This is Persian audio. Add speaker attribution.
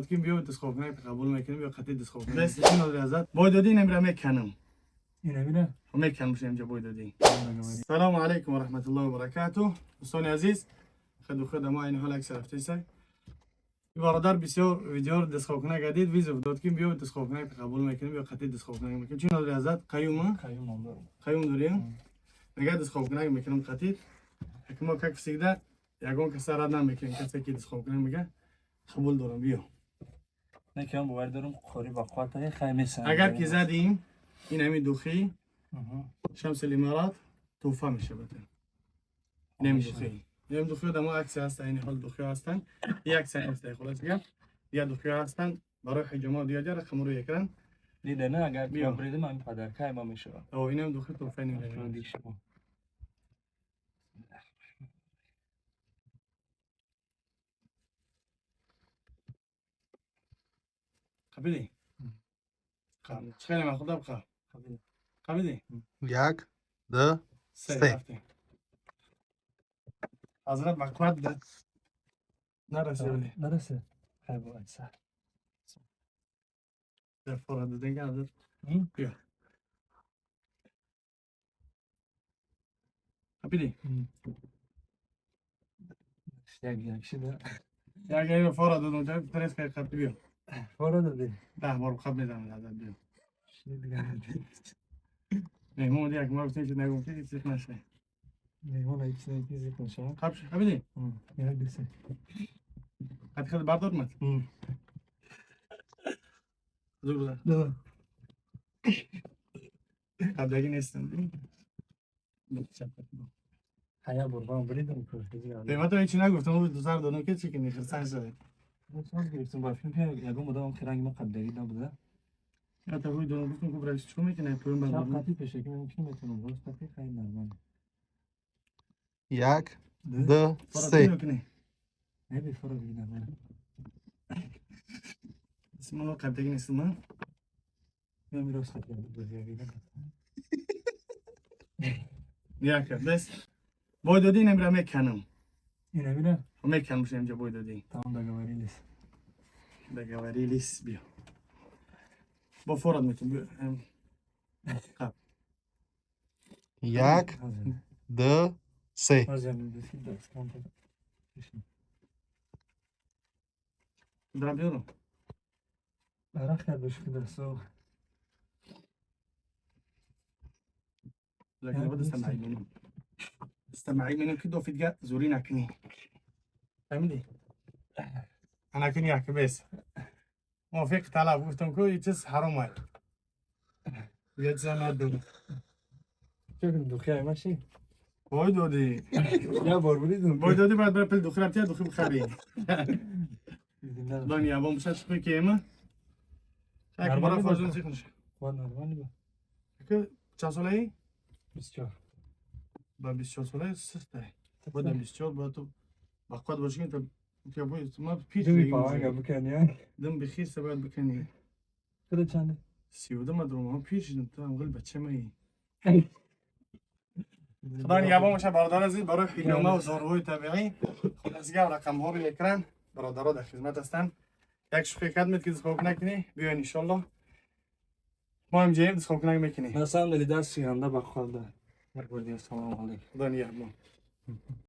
Speaker 1: داد که بیا انتخاب کنه قبول میکنیم یا قطعی انتخاب کنیم دست این نداره ازت بای دادی نمیره میکنم
Speaker 2: اینه بینه
Speaker 1: میکنم میشه اینجا بای دادی. سلام علیکم و رحمت الله و برکاته دوستان عزیز خود ما این حال اکثر رفته است برادر بسیار ویدیو انتخاب کنه گردید ویزا داد که بیا انتخاب کنه قبول میکنیم یا قطعی انتخاب کنه میکنیم چی نداره ازت قیوم داریم میگه انتخاب کنه میکنم قطعی ما که فسیده یگان کس رد نمیکنیم کسی که انتخاب کنه میگه قبول دارم بیا
Speaker 2: نه که هم باور دارم خوری با خاطر خیمه سن
Speaker 1: اگر که زدیم این همین دوخی شمس الامارات توفه میشه بده نمی دوخی دما عکس هست این حال دوخی هستن یک عکس هست خلاص گفت یا دوخی هستن برای حجما دیگه رقم رو یکران
Speaker 2: دیده نه اگر بیا برید من پدر کای ما میشه
Speaker 1: او اینم دوخی توفه نمیشه قبلی خیلی من خدا بخواه قبلی
Speaker 3: یک دو سه
Speaker 1: حضرت مقبت ده
Speaker 2: نرسه خیلی باید سر
Speaker 1: در فراد دیگه حضرت بیا قبلی
Speaker 2: یک شده
Speaker 1: یک این فراد دادم جای ترس که قبلی بیا
Speaker 2: فارا دادی
Speaker 1: 10 بار قبل میزنم حضرت بیا
Speaker 2: دیگه
Speaker 1: مهمون یک ما گفتیم که نگفتیم که چیز نشه
Speaker 2: میمون ایت سنی تیزی کنشم
Speaker 1: قبلی
Speaker 2: یک دیسه
Speaker 1: قد خیلی بردار مد زور بزن
Speaker 2: دو
Speaker 1: قبلگی نیستم
Speaker 2: حیا بربان بریدم که
Speaker 1: قیمت رو هیچی نگفتم اون دو سر دادم که چی کنی خرسن شده
Speaker 2: ساز گرفتم با فیلم که یکم بودم که رنگ ما قبلگی نبوده
Speaker 1: یا تا روی دونم گفتم که برایش چون میکنه پرون
Speaker 2: شب
Speaker 1: بردارم
Speaker 2: قطعی پشه که من میتونم روز قطعی خیلی نرمانه
Speaker 3: یک دو
Speaker 1: فرات
Speaker 3: سه
Speaker 1: نمیکنی
Speaker 2: نه بی فرا بی نرمانه
Speaker 1: اسم ما قبلگی نیستم من
Speaker 2: من میروز خطی بزیادی
Speaker 1: یک بس بای دادی نمیره میکنم
Speaker 2: اینه بینه
Speaker 1: میکنم میشه اینجا بای دادی
Speaker 2: تمام دگواری لیست
Speaker 1: دگواری لیست بیا با فراد میتون بیا قبل
Speaker 3: یک دو سه
Speaker 2: از زمین بسید دست کام کنم
Speaker 1: دارم بیارم
Speaker 2: برخ کرد بشک دستو
Speaker 1: لكن لابد استمعي منهم استمعي منهم كده وفي دقيقة زورين عكني فهمني انا كني يحكي بس ما فيك تعالى قلتم كو يتس حرام هاي يد زمان دو
Speaker 2: چه کنم دوخیه ماشی
Speaker 1: باي دودي
Speaker 2: یا بار بریدم
Speaker 1: باي دودي بعد برا بل دخلت يا دخل بخبي دنيا بوم مش خوي كيما شاك مرة فاجون سيخنش
Speaker 2: خواه نرمانی با
Speaker 1: که چند ساله ای؟
Speaker 2: 24
Speaker 1: با 24 ساله سسته باید 24 باید تو بقید باشی که تا باید ما پیش
Speaker 2: دوی پاهنگا بکنی ها
Speaker 1: دم بخیر باید بکنی
Speaker 2: خدا چنده
Speaker 1: 32 مدرم ها پیش تو هم قلب بچه مایی خدا نگهبان باشه برادر عزیز برای پیلومه و زاروهای طبیعی خلاصگی و رقم ها رو اکران برادرها در خدمت هستن یک شوخی کدمت که دسخواب نکنی بیاین انشالله ما هم جاییم دسخواب کنگ میکنی
Speaker 2: مثلا دلی دست شیانده بخواه ده مرگوردی السلام علیکم
Speaker 1: خدا نگهبان